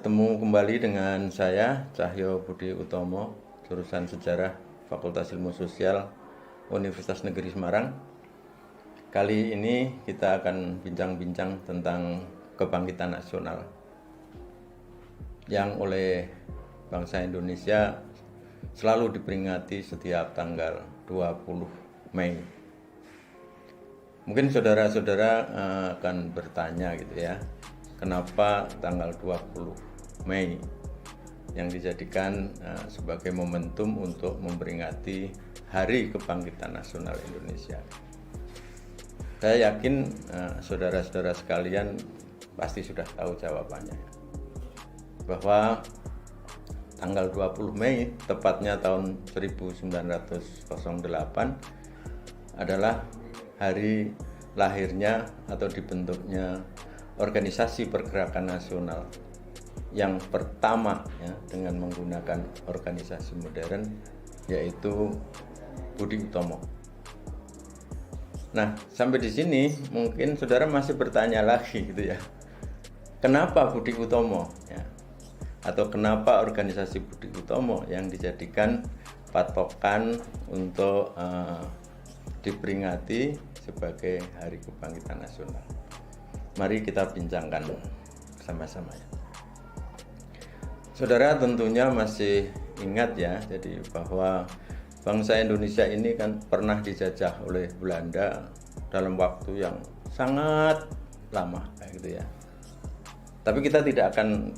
Bertemu kembali dengan saya, Cahyo Budi Utomo, jurusan Sejarah Fakultas Ilmu Sosial Universitas Negeri Semarang. Kali ini kita akan bincang-bincang tentang kebangkitan nasional yang oleh bangsa Indonesia selalu diperingati setiap tanggal 20 Mei. Mungkin saudara-saudara akan bertanya gitu ya, kenapa tanggal 20 Mei yang dijadikan sebagai momentum untuk memperingati Hari Kebangkitan Nasional Indonesia. Saya yakin saudara-saudara sekalian pasti sudah tahu jawabannya, bahwa tanggal 20 Mei, tepatnya tahun 1908, adalah hari lahirnya atau dibentuknya organisasi pergerakan nasional yang pertama ya, dengan menggunakan organisasi modern, yaitu Budi Utomo. Nah, sampai di sini mungkin saudara masih bertanya lagi gitu ya, kenapa Budi Utomo ya? Atau kenapa organisasi Budi Utomo yang dijadikan patokan untuk diperingati sebagai Hari Kebangkitan Nasional? Mari kita bincangkan bersama-sama ya. Saudara tentunya masih ingat ya, jadi bahwa bangsa Indonesia ini kan pernah dijajah oleh Belanda dalam waktu yang sangat lama kayak gitu ya. Tapi kita tidak akan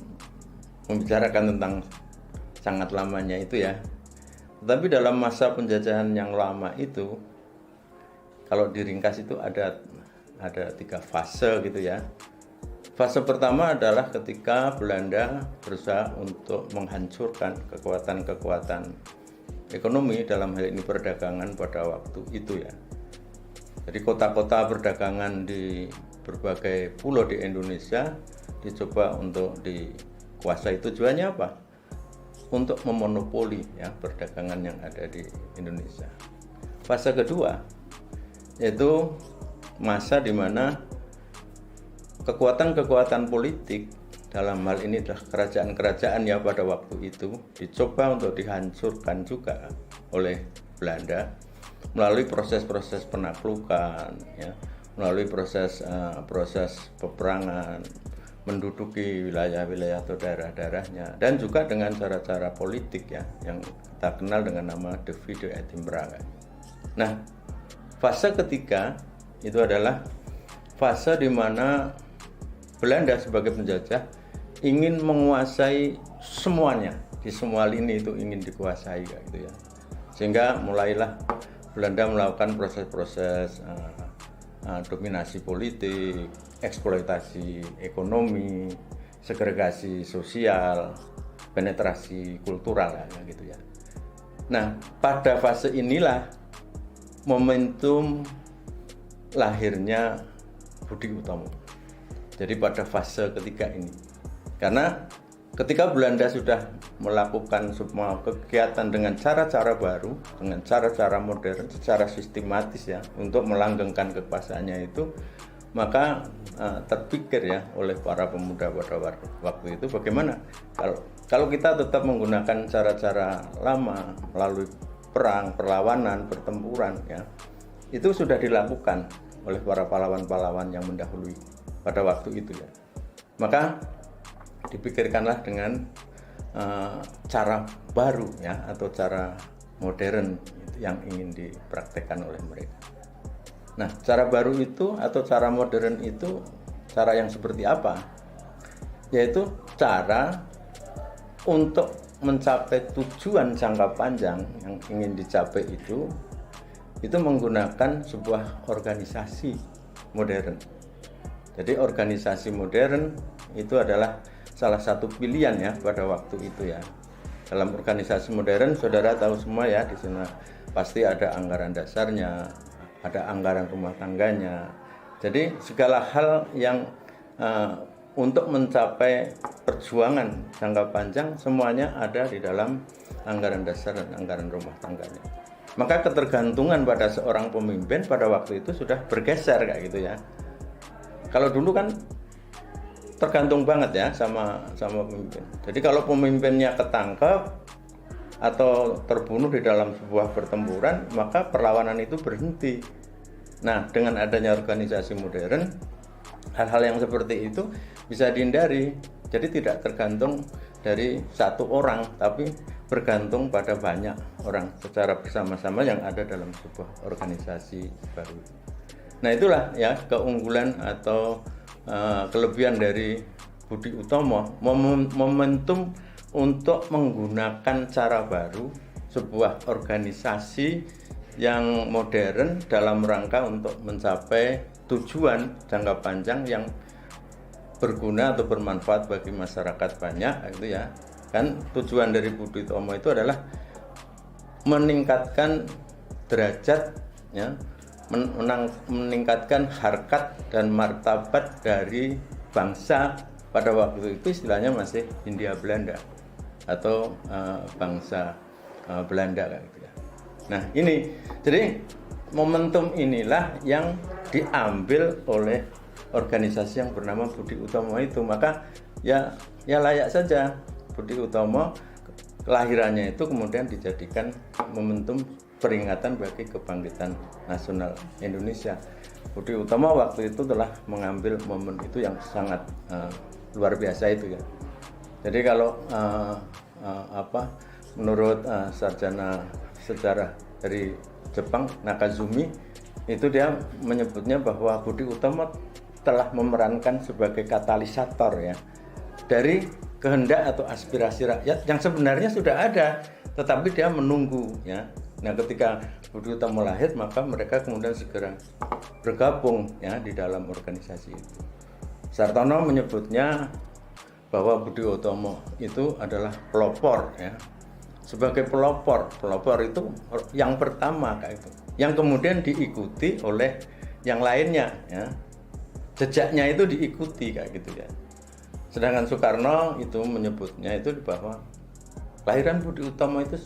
membicarakan tentang sangat lamanya itu ya. Tetapi dalam masa penjajahan yang lama itu, kalau diringkas itu ada 3 fase gitu ya. Fase pertama adalah ketika Belanda berusaha untuk menghancurkan kekuatan-kekuatan ekonomi, dalam hal ini perdagangan pada waktu itu ya. Jadi kota-kota perdagangan di berbagai pulau di Indonesia dicoba untuk dikuasai. Tujuannya apa? Untuk memonopoli ya perdagangan yang ada di Indonesia. Fase kedua yaitu masa di mana kekuatan-kekuatan politik, dalam hal ini adalah kerajaan-kerajaan ya pada waktu itu, dicoba untuk dihancurkan juga oleh Belanda melalui proses-proses penaklukan ya, melalui proses peperangan, menduduki wilayah-wilayah atau daerah-daerahnya, dan juga dengan cara-cara politik ya yang kita kenal dengan nama divide et impera. Nah, fase ketiga itu adalah fase di mana Belanda sebagai penjajah ingin menguasai semuanya, di semua lini itu ingin dikuasai gitu ya. Sehingga mulailah Belanda melakukan proses-proses dominasi politik, eksploitasi ekonomi, segregasi sosial, penetrasi kultural ya, gitu ya. Nah, pada fase inilah momentum lahirnya Budi Utomo. Jadi pada fase ketiga ini, karena ketika Belanda sudah melakukan semua kegiatan dengan cara-cara baru, dengan cara-cara modern, secara sistematis ya, untuk melanggengkan kekuasaannya itu, maka terpikir ya oleh para pemuda pada waktu itu, bagaimana kalau kita tetap menggunakan cara-cara lama melalui perang, perlawanan, pertempuran ya, itu sudah dilakukan oleh para pahlawan-pahlawan yang mendahului pada waktu itu ya. Maka dipikirkanlah dengan cara baru ya, atau cara modern yang ingin dipraktekkan oleh mereka. Nah, cara baru itu atau cara modern itu cara yang seperti apa? Yaitu cara untuk mencapai tujuan jangka panjang yang ingin dicapai itu menggunakan sebuah organisasi modern. Jadi organisasi modern itu adalah salah satu pilihan ya pada waktu itu ya. Dalam organisasi modern, saudara tahu semua ya, di sana pasti ada anggaran dasarnya, ada anggaran rumah tangganya. Jadi segala hal yang untuk mencapai perjuangan jangka panjang semuanya ada di dalam anggaran dasar dan anggaran rumah tangganya. Maka ketergantungan pada seorang pemimpin pada waktu itu sudah bergeser kayak gitu ya. Kalau dulu kan tergantung banget ya sama pemimpin. Jadi kalau pemimpinnya ketangkep atau terbunuh di dalam sebuah pertempuran, maka perlawanan itu berhenti. Nah, dengan adanya organisasi modern, hal-hal yang seperti itu bisa dihindari. Jadi tidak tergantung dari satu orang, tapi bergantung pada banyak orang secara bersama-sama yang ada dalam sebuah organisasi baru. Nah, itulah ya keunggulan atau kelebihan dari Budi Utomo, momentum untuk menggunakan cara baru, sebuah organisasi yang modern dalam rangka untuk mencapai tujuan jangka panjang yang berguna atau bermanfaat bagi masyarakat banyak, gitu ya. Kan tujuan dari Budi Utomo itu adalah meningkatkan derajat ya, meningkatkan harkat dan martabat dari bangsa. Pada waktu itu istilahnya masih Hindia Belanda atau bangsa Belanda gitu ya. Nah, ini jadi momentum inilah yang diambil oleh organisasi yang bernama Budi Utomo itu. Maka ya layak saja Budi Utomo kelahirannya itu kemudian dijadikan momentum peringatan bagi kebangkitan nasional Indonesia. Budi Utomo waktu itu telah mengambil momen itu yang sangat luar biasa itu ya. Jadi kalau menurut sarjana sejarah dari Jepang Nakazumi itu dia menyebutnya bahwa Budi Utomo telah memerankan sebagai katalisator ya dari kehendak atau aspirasi rakyat yang sebenarnya sudah ada, tetapi dia menunggu ya. Nah, ketika Budi Utomo lahir, maka mereka kemudian segera bergabung ya di dalam organisasi itu. Sartono menyebutnya bahwa Budi Utomo itu adalah pelopor ya. Sebagai pelopor itu yang pertama kayak itu, yang kemudian diikuti oleh yang lainnya ya. Jejaknya itu diikuti kayak gitu ya. Sedangkan Soekarno itu menyebutnya itu bahwa kelahiran Budi Utomo itu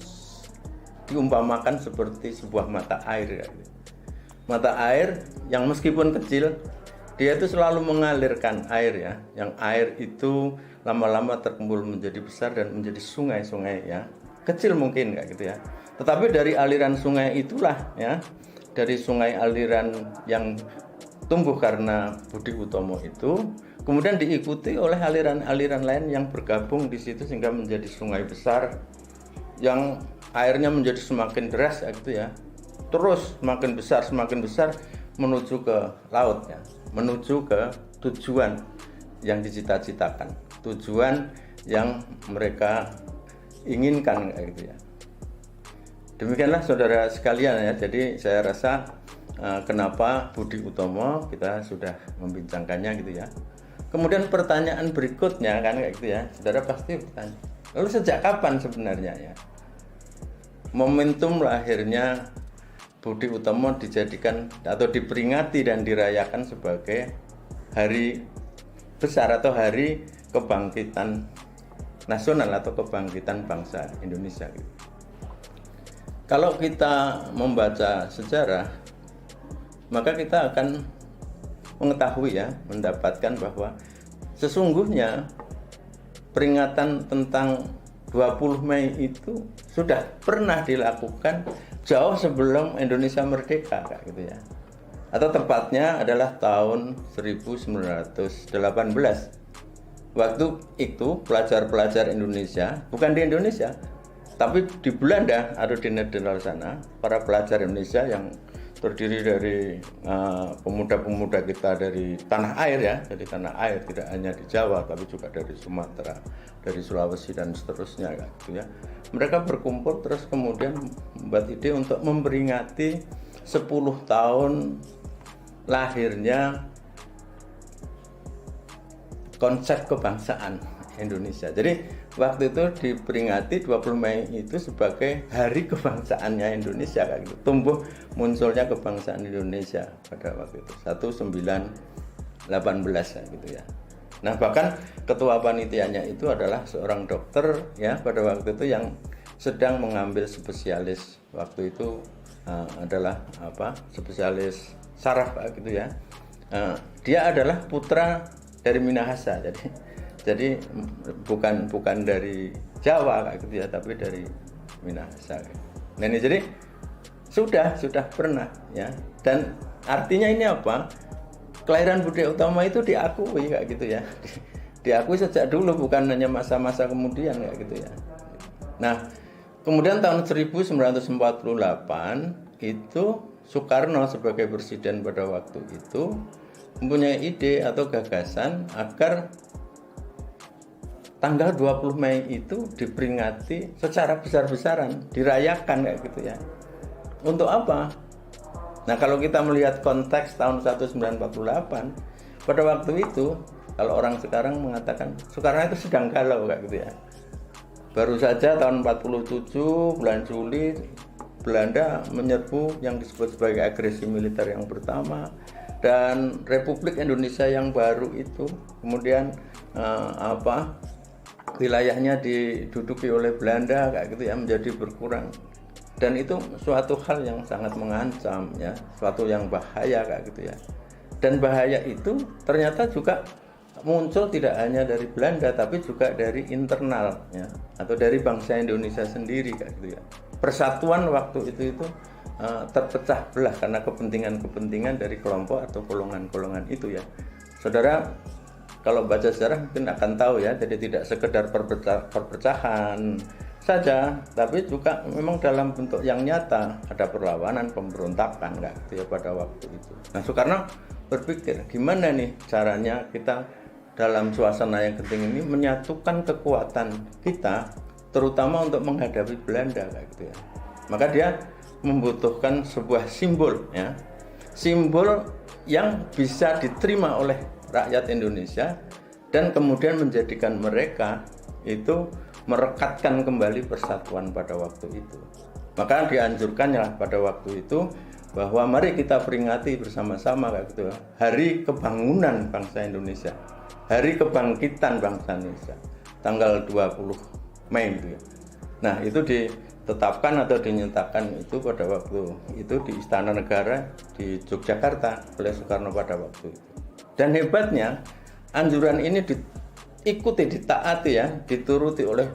diumpamakan seperti sebuah mata air kayak gitu. Mata air yang meskipun kecil, dia itu selalu mengalirkan air ya, yang air itu lama-lama terkumpul menjadi besar dan menjadi sungai-sungai ya, kecil mungkin kayak gitu ya. Tetapi dari aliran sungai itulah ya, dari sungai aliran yang tumbuh karena Budi Utomo itu, kemudian diikuti oleh aliran-aliran lain yang bergabung di situ sehingga menjadi sungai besar yang airnya menjadi semakin deras gitu ya. Terus semakin besar menuju ke laut ya, menuju ke tujuan yang dicita-citakan, tujuan yang mereka inginkan gitu ya. Demikianlah saudara sekalian ya. Jadi saya rasa kenapa Budi Utomo kita sudah membincangkannya gitu ya. Kemudian pertanyaan berikutnya kan kayak gitu ya. Saudara pasti bertanya, lalu sejak kapan sebenarnya ya momentum lahirnya Budi Utomo dijadikan atau diperingati dan dirayakan sebagai hari besar atau hari kebangkitan nasional atau kebangkitan bangsa Indonesia gitu. Kalau kita membaca sejarah, maka kita akan mengetahui ya, mendapatkan bahwa sesungguhnya peringatan tentang 20 Mei itu sudah pernah dilakukan jauh sebelum Indonesia merdeka kayak gitu ya. Atau tepatnya adalah tahun 1918. Waktu itu pelajar-pelajar Indonesia, bukan di Indonesia, tapi di Belanda atau di Nederland sana, para pelajar Indonesia yang terdiri dari pemuda-pemuda kita dari tanah air ya, dari tanah air, tidak hanya di Jawa tapi juga dari Sumatera, dari Sulawesi dan seterusnya gitu ya. Mereka berkumpul terus kemudian membuat ide untuk memperingati 10 tahun lahirnya konsep kebangsaan Indonesia. Jadi waktu itu diperingati 20 Mei itu sebagai hari kebangsaannya Indonesia kayak gitu. Tumbuh munculnya kebangsaan Indonesia pada waktu itu 1918 gitu ya. Nah, bahkan ketua panitianya itu adalah seorang dokter ya pada waktu itu yang sedang mengambil spesialis waktu itu adalah spesialis saraf gitu ya. Dia adalah putra dari Minahasa, jadi bukan dari Jawa kayak gitu ya, tapi dari Minahasa. Nah ini jadi sudah pernah ya, dan artinya ini apa? Kelahiran budaya utama itu diakui kayak gitu ya, diakui sejak dulu, bukan hanya masa-masa kemudian kayak gitu ya. Nah kemudian tahun 1948 itu Soekarno sebagai presiden pada waktu itu mempunyai ide atau gagasan agar tanggal 20 Mei itu diperingati secara besar-besaran, dirayakan kayak gitu ya. Untuk apa? Nah kalau kita melihat konteks tahun 1948, pada waktu itu kalau orang sekarang mengatakan Soekarno itu sedang galau kayak gitu ya. Baru saja tahun 47 bulan Juli Belanda menyerbu yang disebut sebagai agresi militer yang pertama, dan Republik Indonesia yang baru itu kemudian wilayahnya diduduki oleh Belanda kayak gitu ya, menjadi berkurang. Dan itu suatu hal yang sangat mengancam ya, suatu yang bahaya kayak gitu ya. Dan bahaya itu ternyata juga muncul tidak hanya dari Belanda tapi juga dari internal ya, atau dari bangsa Indonesia sendiri kayak gitu ya. Persatuan waktu itu terpecah belah karena kepentingan-kepentingan dari kelompok atau golongan-golongan itu ya. Saudara kalau baca sejarah mungkin akan tahu ya, jadi tidak sekedar perpecahan saja, tapi juga memang dalam bentuk yang nyata, ada perlawanan, pemberontakan kayak gitu ya pada waktu itu. Nah Soekarno berpikir gimana nih caranya kita dalam suasana yang genting ini menyatukan kekuatan kita, terutama untuk menghadapi Belanda kayak gitu ya. Maka dia membutuhkan sebuah simbol ya, simbol yang bisa diterima oleh rakyat Indonesia dan kemudian menjadikan mereka itu merekatkan kembali persatuan pada waktu itu. Maka dianjurkannya pada waktu itu bahwa mari kita peringati bersama-sama kayak gitu Hari Kebangunan Bangsa Indonesia, Hari Kebangkitan Bangsa Indonesia, tanggal 20 Mei itu ya. Nah itu ditetapkan atau dinyatakan itu pada waktu itu di Istana Negara di Yogyakarta oleh Soekarno pada waktu itu. Dan hebatnya anjuran ini diikuti, ditaati ya, dituruti oleh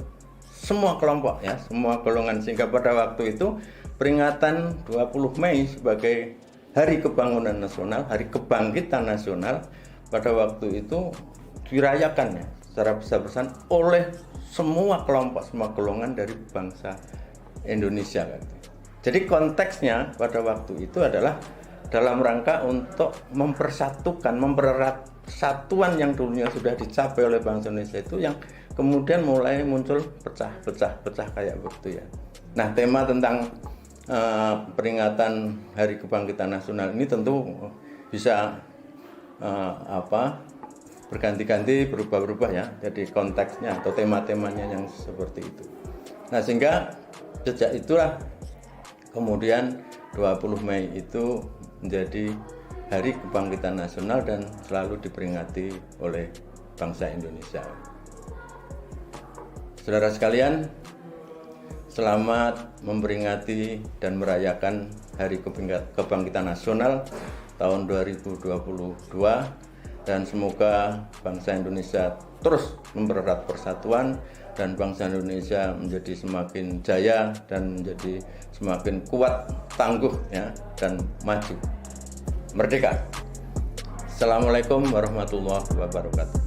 semua kelompok ya, semua golongan, sehingga pada waktu itu peringatan 20 Mei sebagai Hari Kebangunan Nasional, Hari Kebangkitan Nasional pada waktu itu dirayakan ya secara besar-besaran oleh semua kelompok, semua golongan dari bangsa Indonesia. Jadi konteksnya pada waktu itu adalah dalam rangka untuk mempersatukan, mempererat persatuan yang dulunya sudah dicapai oleh bangsa Indonesia itu yang kemudian mulai muncul pecah kayak begitu ya. Nah tema tentang peringatan Hari Kebangkitan Nasional ini tentu bisa berganti-ganti, berubah-ubah ya. Jadi konteksnya atau tema-temanya yang seperti itu. Nah sehingga sejak itulah kemudian 20 Mei itu menjadi Hari Kebangkitan Nasional dan selalu diperingati oleh bangsa Indonesia. Saudara sekalian, selamat memperingati dan merayakan Hari Kebangkitan Nasional tahun 2022, dan semoga bangsa Indonesia terus mempererat persatuan dan bangsa Indonesia menjadi semakin jaya dan menjadi semakin kuat, tangguh ya, dan maju, merdeka. Assalamualaikum warahmatullahi wabarakatuh.